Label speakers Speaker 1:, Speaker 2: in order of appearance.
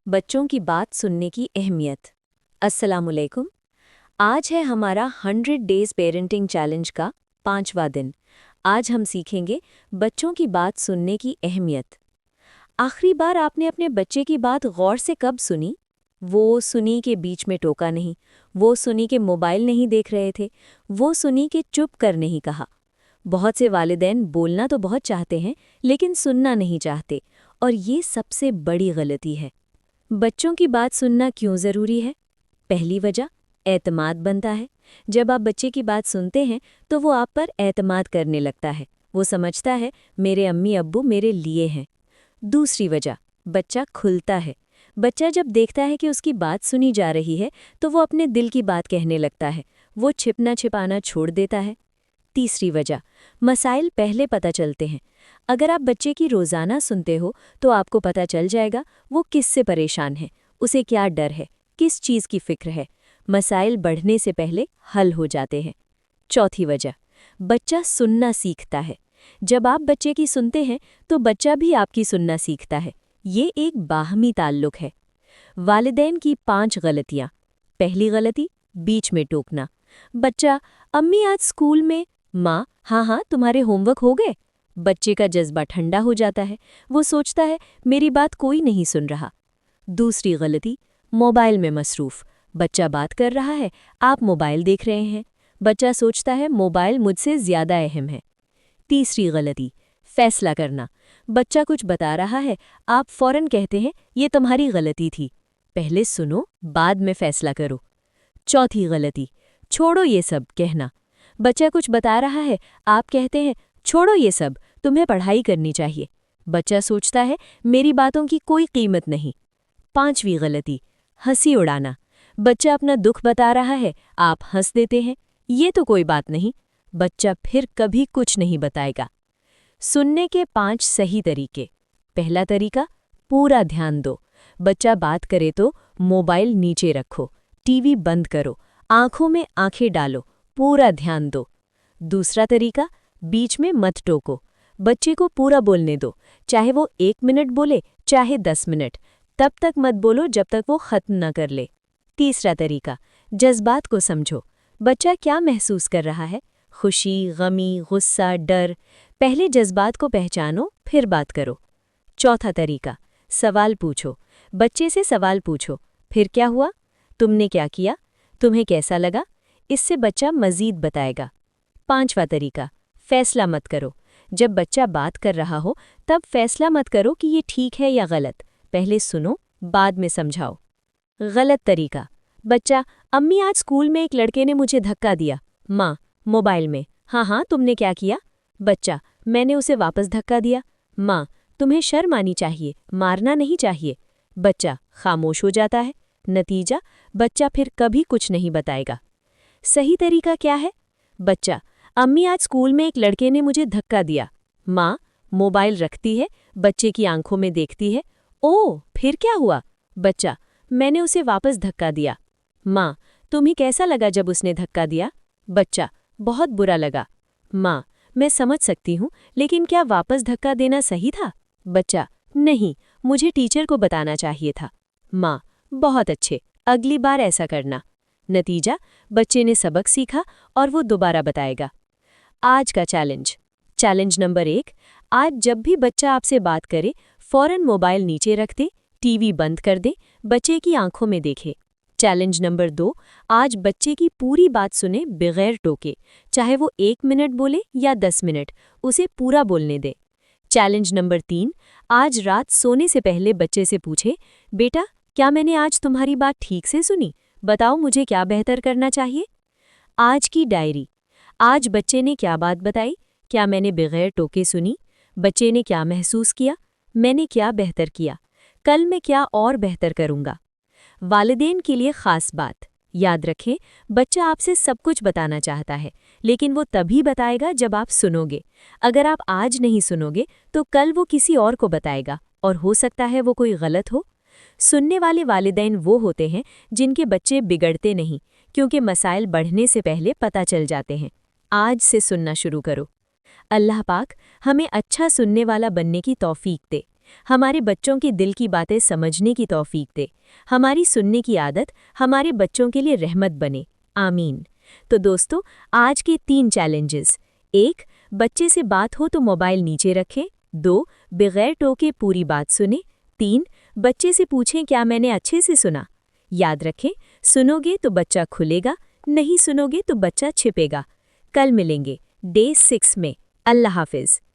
Speaker 1: बच्चों की बात सुनने की अहमियत। अस्सलामुअलैकुम। आज है हमारा 100 डेज पेरेंटिंग चैलेंज का 5वां दिन। आज हम सीखेंगे बच्चों की बात सुनने की अहमियत। आखिरी बार आपने अपने बच्चे की बात गौर से कब सुनी? वो सुनी के बीच में टोका नहीं, वो सुनी के मोबाइल नहीं देख रहे थे, वो सुनी के चुप कर नहीं कहा। बहुत से वालिदैन बोलना तो बहुत चाहते हैं लेकिन सुनना नहीं चाहते, और ये सबसे बड़ी गलती है। बच्चों की बात सुनना क्यों ज़रूरी है? पहली वजह, एतमाद बनता है। जब आप बच्चे की बात सुनते हैं तो वो आप पर एतमाद करने लगता है। वो समझता है मेरे अम्मी अब्बू मेरे लिए हैं। दूसरी वजह, बच्चा खुलता है। बच्चा जब देखता है कि उसकी बात सुनी जा रही है तो वो अपने दिल की बात कहने लगता है। वो छिपना छिपाना छोड़ देता है। तीसरी वजह, मसाइल पहले पता चलते हैं। अगर आप बच्चे की रोज़ाना सुनते हो तो आपको पता चल जाएगा वो किससे परेशान है, उसे क्या डर है, किस चीज़ की फिक्र है। मसाइल बढ़ने से पहले हल हो जाते हैं। चौथी वजह, बच्चा सुनना सीखता है। जब आप बच्चे की सुनते हैं तो बच्चा भी आपकी सुनना सीखता है। ये एक बाहमी ताल्लुक है। वालिदैन की 5 गलतियाँ। पहली गलती, बीच में टोकना। बच्चा, अम्मी आज स्कूल में। माँ, हाँ तुम्हारे होमवर्क हो गए। बच्चे का जज्बा ठंडा हो जाता है। वो सोचता है मेरी बात कोई नहीं सुन रहा। दूसरी गलती, मोबाइल में मसरूफ़। बच्चा बात कर रहा है, आप मोबाइल देख रहे हैं। बच्चा सोचता है मोबाइल मुझसे ज़्यादा अहम है। तीसरी गलती, फैसला करना। बच्चा कुछ बता रहा है, आप फ़ौरन कहते हैं ये तुम्हारी गलती थी। पहले सुनो, बाद में फैसला करो। चौथी गलती, छोड़ो ये सब कहना। बच्चा कुछ बता रहा है, आप कहते हैं छोड़ो ये सब, तुम्हें पढ़ाई करनी चाहिए। बच्चा सोचता है मेरी बातों की कोई कीमत नहीं। पांचवी गलती, हंसी उड़ाना। बच्चा अपना दुख बता रहा है, आप हंस देते हैं, ये तो कोई बात नहीं। बच्चा फिर कभी कुछ नहीं बताएगा। सुनने के 5 सही तरीके। पहला तरीका, पूरा ध्यान दो। बच्चा बात करे तो मोबाइल नीचे रखो, टीवी बंद करो, आंखों में आंखें डालो, पूरा ध्यान दो। दूसरा तरीका, बीच में मत टोको। बच्चे को पूरा बोलने दो, चाहे वो 1 मिनट बोले चाहे 10 मिनट, तब तक मत बोलो जब तक वो खत्म न कर ले। तीसरा तरीका, जज्बात को समझो। बच्चा क्या महसूस कर रहा है, खुशी, गमी, गुस्सा, डर। पहले जज्बात को पहचानो फिर बात करो। चौथा तरीका, सवाल पूछो। बच्चे से सवाल पूछो, फिर क्या हुआ, तुमने क्या किया, तुम्हें कैसा लगा। इससे बच्चा मज़ीद बताएगा। पांचवा तरीका, फैसला मत करो। जब बच्चा बात कर रहा हो तब फैसला मत करो कि ये ठीक है या गलत। पहले सुनो, बाद में समझाओ। गलत तरीका, बच्चा, अम्मी आज स्कूल में एक लड़के ने मुझे धक्का दिया। माँ, मोबाइल में, हाँ तुमने क्या किया। बच्चा, मैंने उसे वापस धक्का दिया। माँ, तुम्हें शर्म आनी चाहिए, मारना नहीं चाहिए। बच्चा खामोश हो जाता है। नतीजा, बच्चा फिर कभी कुछ नहीं बताएगा। सही तरीका क्या है? बच्चा, अम्मी आज स्कूल में एक लड़के ने मुझे धक्का दिया। माँ, मोबाइल रखती है, बच्चे की आंखों में देखती है। ओह, फिर क्या हुआ। बच्चा, मैंने उसे वापस धक्का दिया। माँ, तुम्हें कैसा लगा जब उसने धक्का दिया। बच्चा, बहुत बुरा लगा। माँ, मैं समझ सकती हूँ, लेकिन क्या वापस धक्का देना सही था। बच्चा, नहीं, मुझे टीचर को बताना चाहिए था। माँ, बहुत अच्छे, अगली बार ऐसा करना। नतीजा, बच्चे ने सबक सीखा और वो दोबारा बताएगा। आज का चैलेंज नंबर 1, आज जब भी बच्चा आपसे बात करे फौरन मोबाइल नीचे रख दे, टीवी बंद कर दे, बच्चे की आंखों में देखे। चैलेंज नंबर 2, आज बच्चे की पूरी बात सुने बगैर टोके, चाहे वो 1 मिनट बोले या 10 मिनट, उसे पूरा बोलने दे। चैलेंज नंबर 3, आज रात सोने से पहले बच्चे से पूछे, बेटा, क्या मैंने आज तुम्हारी बात ठीक से सुनी, बताओ मुझे क्या बेहतर करना चाहिए। आज की डायरी, आज बच्चे ने क्या बात बताई, क्या मैंने बगैर टोके सुनी, बच्चे ने क्या महसूस किया, मैंने क्या बेहतर किया, कल मैं क्या और बेहतर करूँगा। वालिदैन के लिए ख़ास बात, याद रखें, बच्चा आपसे सब कुछ बताना चाहता है, लेकिन वो तभी बताएगा जब आप सुनोगे। अगर आप आज नहीं सुनोगे तो कल वो किसी और को बताएगा, और हो सकता है वो कोई गलत हो। सुनने वाले वालिदैन वो होते हैं जिनके बच्चे बिगड़ते नहीं, क्योंकि मसाइल बढ़ने से पहले पता चल जाते हैं। आज से सुनना शुरू करो। अल्लाह पाक हमें अच्छा सुनने वाला बनने की तौफीक दे। ہمارے بچوں کے دل کی باتیں سمجھنے کی توفیق دے، ہماری سننے کی عادت ہمارے بچوں کے لیے رحمت بنے، آمین۔ تو دوستو، آج کے 3 چیلنجز: 1. بچے سے بات ہو تو موبائل نیچے رکھیں۔ 2. بغیر ٹوکے پوری بات سنیں۔ 3. بچے سے پوچھیں کیا میں نے اچھے سے سنا۔ یاد رکھیں، سنو گے تو بچہ کھلے گا، نہیں سنو گے تو بچہ چھپے گا۔ کل ملیں گے Day 6 میں۔ اللہ حافظ۔